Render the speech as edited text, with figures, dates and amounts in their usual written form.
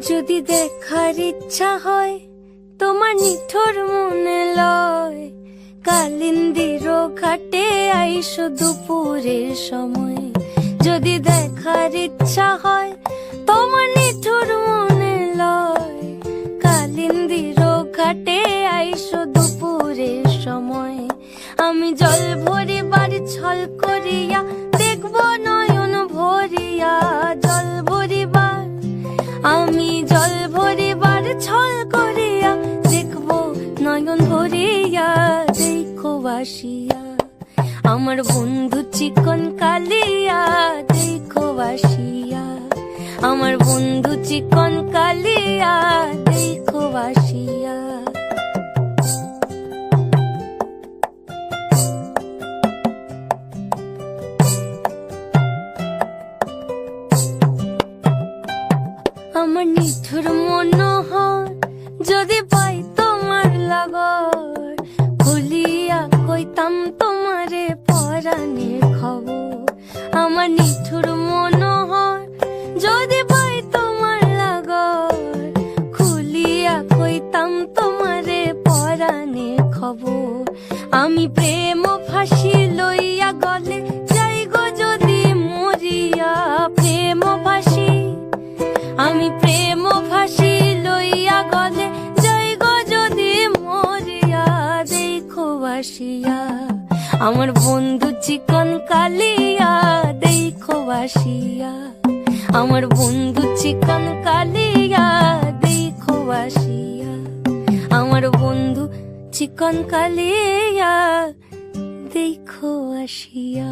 যদি দেখার ইচ্ছা হয় তোমার নিঠুর মনে লয়, কালিন্দির ঘাটে আইসো দুপুরের সময়। যদি দেখার ইচ্ছা হয় তোমার নিঠুর মনে লয়, কালিন্দির ঘাটে আইসো দুপুরের সময়। আমি জল ভরিবার ছল করিয়া দেখব নয়ন ভরিয়া, জল ভরিবার আমি জল ভরিবার ছল করিয়া দেখব নয়ন ভরিয়া। দেখো বাসিয়া আমার বন্ধু চিকন কালিয়া, দেখো বাসিয়া আমার বন্ধু চিকন কালিয়া, দেখো বাসিয়া। আমার নিঠুর মনোহর যদি পাই তোমার লাগর, খুলিয়া কইতাম তোমারে পরাণের খবর। আমার নিঠুর মনোহর যদি পাই তোমার লাগর, খুলিয়া কইতাম তোমারে পরাণের খবর। আমি প্রেম ফাঁসি লইয়া গলে যাই গো যদি মরিয়া, প্রেম ফাঁসি আমি প্রেম ফাঁসি লইয়া গলে যাই গো যদি মরিয়া। দেখো বাসিয়া আমার বন্ধু চিকন কালিয়া, দেখো বাসিয়া আমার বন্ধু চিকন কালিয়া, দেখো বাসিয়া আমার বন্ধু চিকন কালিয়া, দেখো আসিয়া।